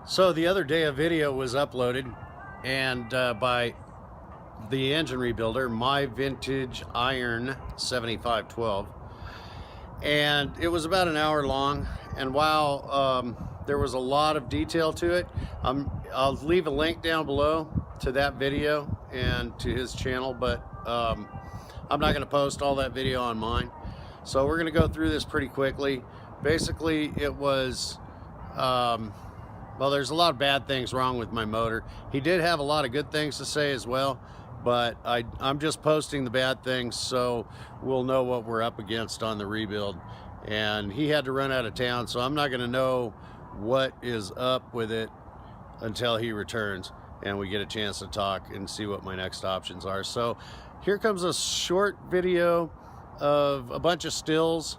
So the other day a video was uploaded and by the engine rebuilder, My Vintage Iron 7512, and it was about an hour long, and while there was a lot of detail to it, I'll leave a link down below to that video and to his channel, but I'm not going to post all that video on mine. So we're going to go through this pretty quickly. Basically, it was well, there's a lot of bad things wrong with my motor. He did have a lot of good things to say as well, but I'm just posting the bad things so we'll know what we're up against on the rebuild. And he had to run out of town, so I'm not going to know what is up with it until he returns and we get a chance to talk and see what my next options are. So here comes a short video of a bunch of stills.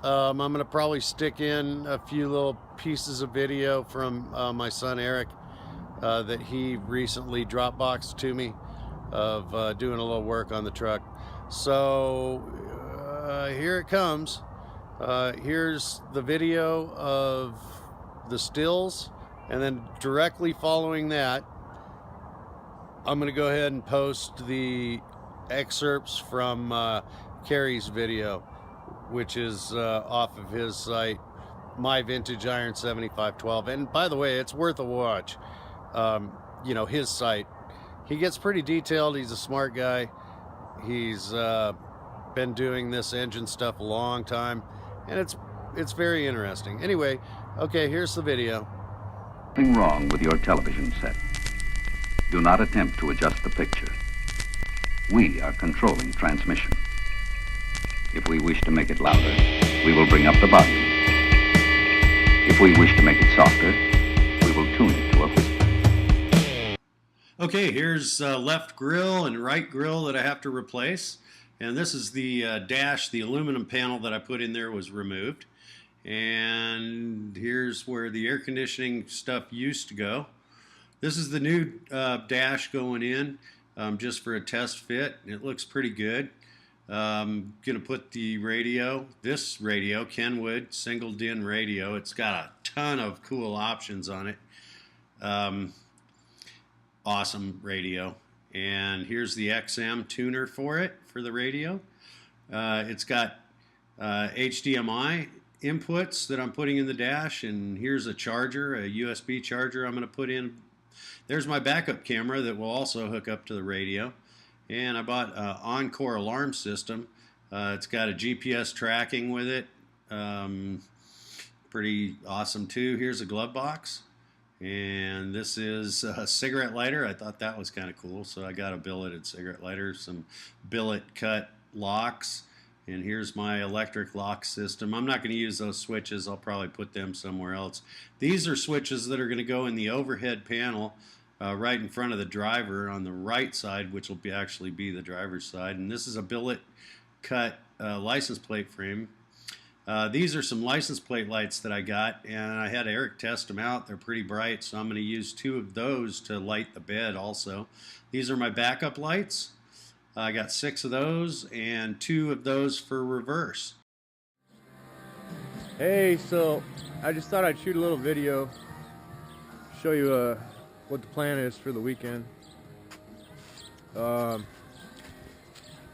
I'm going to probably stick in a few little pieces of video from my son Eric that he recently Dropboxed to me of doing a little work on the truck. So here it comes. Here's the video of the stills, and then directly following that, I'm going to go ahead and post the excerpts from Kerry's video, which is off of his site, My Vintage Iron 7512. And by the way, it's worth a watch. You know, his site, he gets pretty detailed. He's a smart guy. He's been doing this engine stuff a long time, and it's very interesting. Anyway, okay, here's the video. Nothing wrong with your television set. Do not attempt to adjust the picture. We are controlling transmission. If we wish to make it louder, we will bring up the volume. If we wish to make it softer, we will tune it to a whisper. Okay, here's left grill and right grill that I have to replace. And this is the dash. The aluminum panel that I put in there was removed. And here's where the air conditioning stuff used to go. This is the new dash going in just for a test fit. It looks pretty good. I'm going to put the radio, this radio, Kenwood single DIN radio. It's got a ton of cool options on it. Awesome radio. And here's the XM tuner for it, for the radio. It's got HDMI inputs that I'm putting in the dash, and here's a charger, a USB charger I'm going to put in. There's my backup camera that will also hook up to the radio. And I bought an Encore alarm system. It's got a GPS tracking with it. Pretty awesome too. Here's a glove box. And this is a cigarette lighter. I thought that was kind of cool, so I got a billeted cigarette lighter, some billet cut locks, and here's my electric lock system. I'm not going to use those switches. I'll probably put them somewhere else. These are switches that are going to go in the overhead panel right in front of the driver on the right side, which will actually be the driver's side. And this is a billet cut license plate frame. These are some license plate lights that I got, and I had Eric test them out. They're pretty bright, so I'm going to use 2 of those to light the bed also. These are my backup lights. I got 6 of those and 2 of those for reverse. Hey, so I just thought I'd shoot a little video, show you what the plan is for the weekend.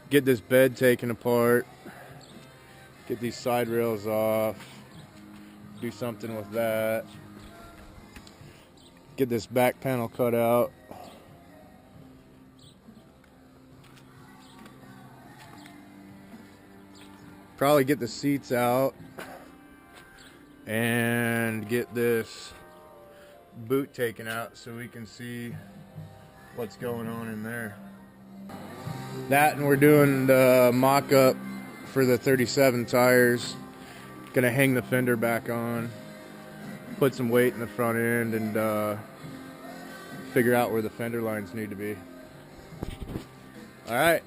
Get this bed taken apart, get these side rails off, do something with that, get this back panel cut out, probably get the seats out, and get this boot taken out so we can see what's going on in there. That, and we're doing the mock-up for the 37 tires. Gonna hang the fender back on, put some weight in the front end, and figure out where the fender lines need to be. All right.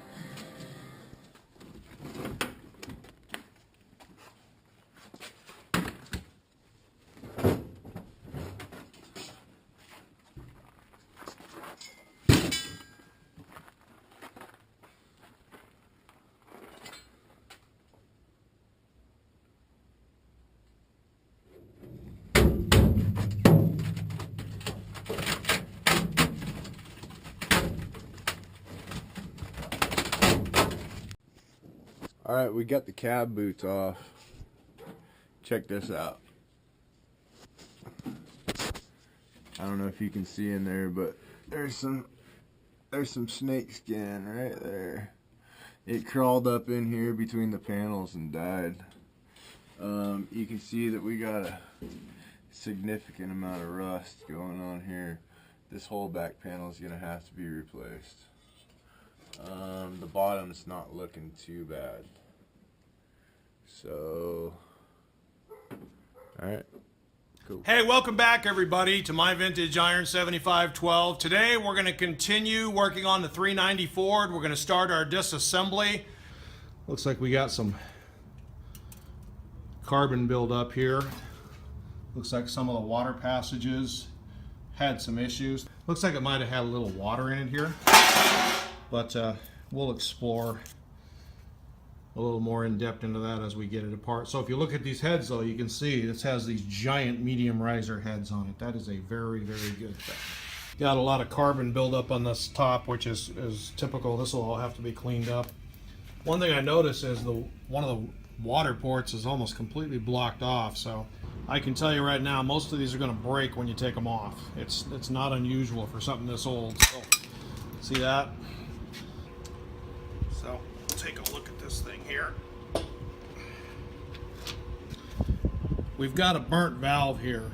Alright, we got the cab boots off. Check this out. I don't know if you can see in there, but there's some snake skin right there. It crawled up in here between the panels and died. You can see that we got a significant amount of rust going on here. This whole back panel is going to have to be replaced. The bottom's not looking too bad. So, alright. Cool. Hey, welcome back everybody to my vintage iron 7512. Today we're going to continue working on the 390 Ford. We're going to start our disassembly. Looks like we got some carbon buildup here. Looks like some of the water passages had some issues. Looks like it might have had a little water in it here, but we'll explore a little more in depth into that as we get it apart. So if you look at these heads though, you can see this has these giant medium riser heads on it. That is a very, very good thing. Got a lot of carbon buildup on this top, which is typical. This will all have to be cleaned up. One thing I noticed is one of the water ports is almost completely blocked off. So I can tell you right now, most of these are going to break when you take them off. It's not unusual for something this old. So, see that? So take a look at this thing here. We've got a burnt valve here,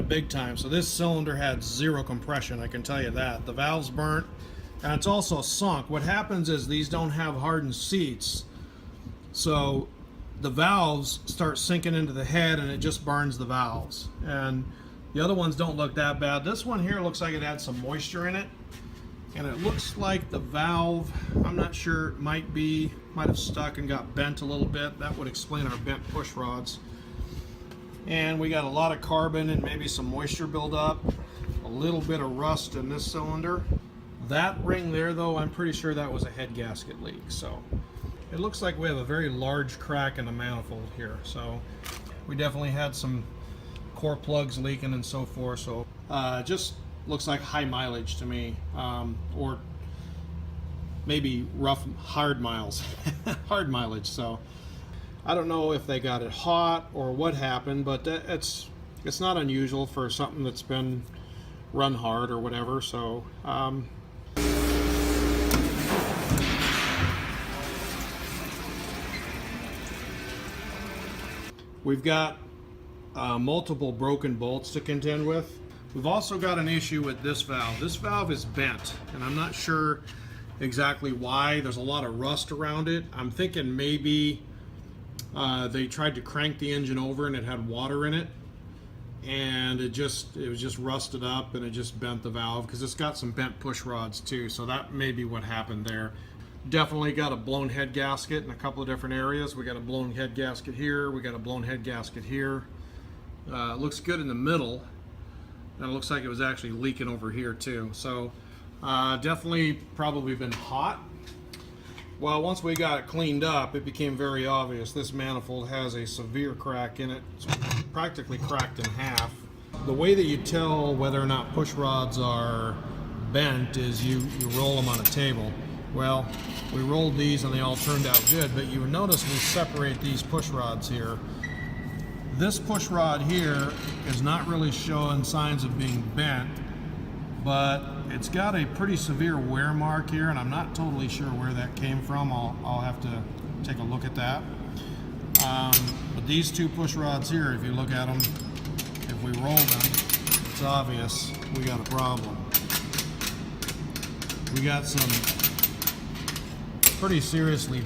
big time. So this cylinder had zero compression, I can tell you that. The valve's burnt, and it's also sunk. What happens is these don't have hardened seats, so the valves start sinking into the head and it just burns the valves. And the other ones don't look that bad. This one here looks like it had some moisture in it, and it looks like the valve, I'm not sure, might have stuck and got bent a little bit. That would explain our bent push rods. And we got a lot of carbon and maybe some moisture buildup, a little bit of rust in this cylinder. That ring there though, I'm pretty sure that was a head gasket leak. So it looks like we have a very large crack in the manifold here. So we definitely had some core plugs leaking and so forth. So just looks like high mileage to me, or maybe rough hard miles, hard mileage. So I don't know if they got it hot or what happened, but it's not unusual for something that's been run hard or whatever. So we've got multiple broken bolts to contend with. We've also got an issue with this valve. This valve is bent, and I'm not sure exactly why. There's a lot of rust around it. I'm thinking maybe they tried to crank the engine over and it had water in it, and it was just rusted up and it just bent the valve, because it's got some bent push rods too. So that may be what happened there. Definitely got a blown head gasket in a couple of different areas. We got a blown head gasket here. We got a blown head gasket here. It looks good in the middle. And it looks like it was actually leaking over here too. So definitely probably been hot. Well, once we got it cleaned up, it became very obvious. This manifold has a severe crack in it. It's practically cracked in half. The way that you tell whether or not push rods are bent is you roll them on a table. Well, we rolled these and they all turned out good, but you notice we separate these push rods here. This push rod here is not really showing signs of being bent, but it's got a pretty severe wear mark here, and I'm not totally sure where that came from. I'll have to take a look at that. But these two push rods here, if you look at them, if we roll them, it's obvious we got a problem. We got some pretty seriously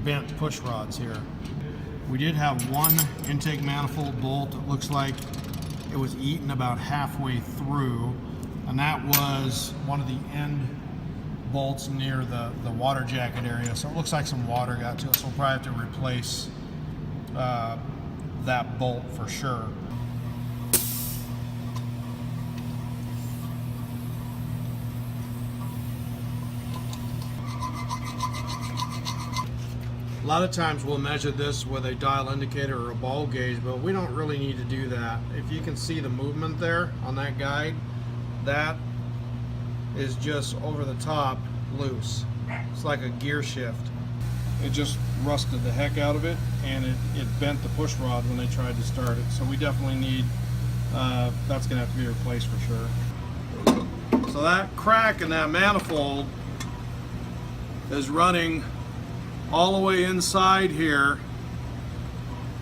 bent push rods here. We did have one intake manifold bolt that looks like it was eaten about halfway through, and that was one of the end bolts near the water jacket area. So it looks like some water got to it, so we'll probably have to replace that bolt for sure. A lot of times we'll measure this with a dial indicator or a ball gauge, but we don't really need to do that. If you can see the movement there on that guide, that is just over the top loose. It's like a gear shift. it just rusted the heck out of it, and it bent the push rod when they tried to start it. So we definitely need, that's going to have to be replaced for sure. So that crack in that manifold is running all the way inside here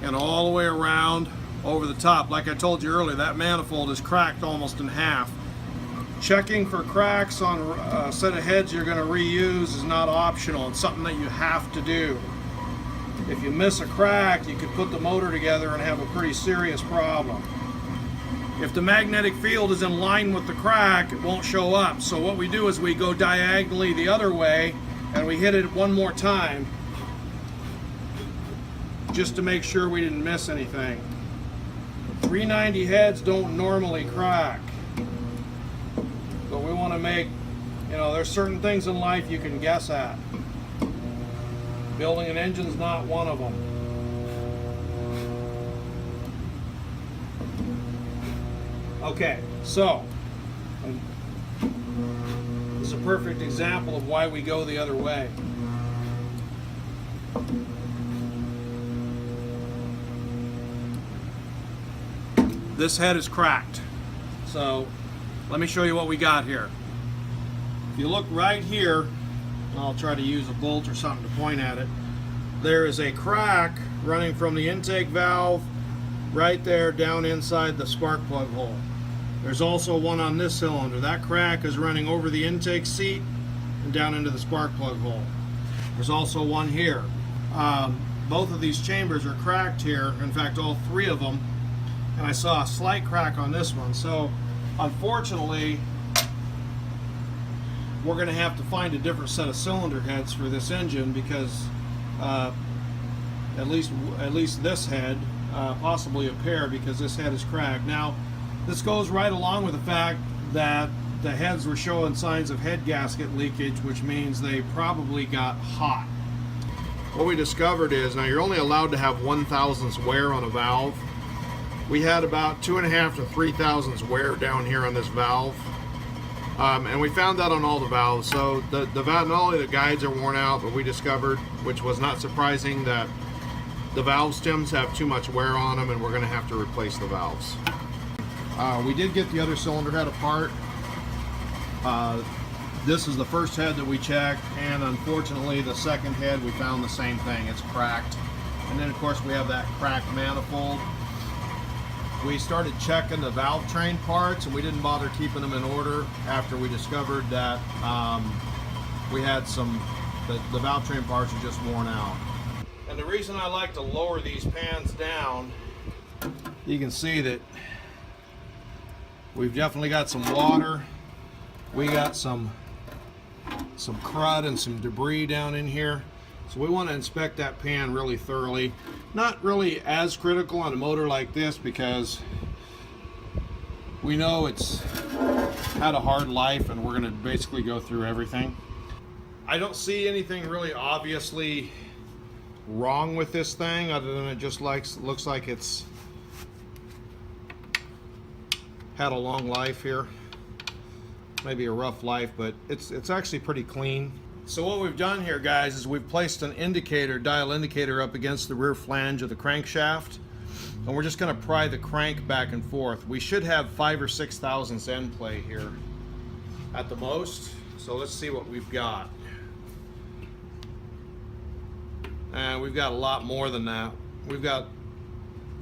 and all the way around over the top. Like I told you earlier, that manifold is cracked almost in half. Checking for cracks on a set of heads you're going to reuse is not optional. It's something that you have to do. If you miss a crack, you could put the motor together and have a pretty serious problem. If the magnetic field is in line with the crack, it won't show up. So what we do is we go diagonally the other way and we hit it one more time just to make sure we didn't miss anything. 390 heads don't normally crack. But we want to make, you know, there's certain things in life you can guess at. Building an engine's not one of them. Okay, so this is a perfect example of why we go the other way. This head is cracked. So let me show you what we got here. If you look right here, and I'll try to use a bolt or something to point at it, there is a crack running from the intake valve right there down inside the spark plug hole. There's also one on this cylinder. That crack is running over the intake seat and down into the spark plug hole. There's also one here. Both of these chambers are cracked here. In fact, all three of them. And I saw a slight crack on this one. So unfortunately, we're going to have to find a different set of cylinder heads for this engine because at least this head, possibly a pair, because this head is cracked. Now, this goes right along with the fact that the heads were showing signs of head gasket leakage, which means they probably got hot. What we discovered is, now you're only allowed to have 1/1000th wear on a valve. We had about 2.5 to 3 thousandths wear down here on this valve. And we found that on all the valves. So the valve, not only the guides are worn out, but we discovered, which was not surprising, that the valve stems have too much wear on them, and we're going to have to replace the valves. We did get the other cylinder head apart. This is the first head that we checked, and unfortunately the second head we found the same thing. It's cracked. And then of course we have that cracked manifold. We started checking the Valvetrain parts, and we didn't bother keeping them in order after we discovered that we had the Valvetrain parts are just worn out. And the reason I like to lower these pans down, you can see that we've definitely got some water. We got some crud and some debris down in here. So we want to inspect that pan really thoroughly. Not really as critical on a motor like this because we know it's had a hard life and we're going to basically go through everything. I don't see anything really obviously wrong with this thing other than it just looks like it's had a long life here. Maybe a rough life, but it's actually pretty clean. So what we've done here, guys, is we've placed an indicator, dial indicator, up against the rear flange of the crankshaft, and we're just going to pry the crank back and forth. We should have 5 or 6 thousandths end play here at the most. So let's see what we've got. And we've got a lot more than that. We've got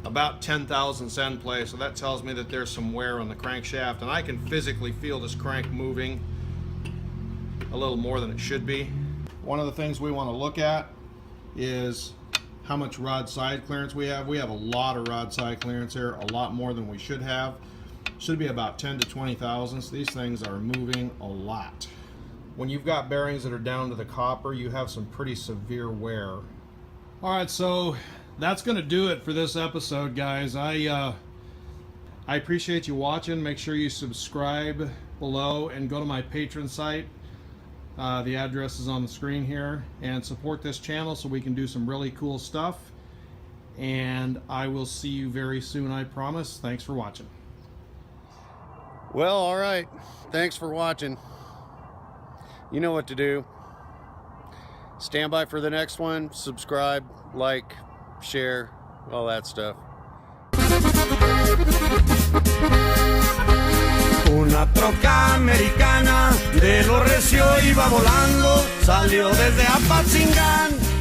about 10 thousandths end play, so that tells me that there's some wear on the crankshaft, and I can physically feel this crank moving a little more than it should be. One of the things we want to look at is how much rod side clearance we have. We have a lot of rod side clearance here, a lot more than we should have. Should be about 10 to 20 thousandths. These things are moving a lot. When you've got bearings that are down to the copper, you have some pretty severe wear. All right, so that's going to do it for this episode, guys. I appreciate you watching. Make sure you subscribe below and go to my Patreon site. The address is on the screen here, and support this channel so we can do some really cool stuff. And I will see you very soon, I promise. Thanks for watching. Well, all right. Thanks for watching. You know what to do. Stand by for the next one. Subscribe, like, share, all that stuff. Una troca americana de lo recio iba volando, salió desde Apatzingán.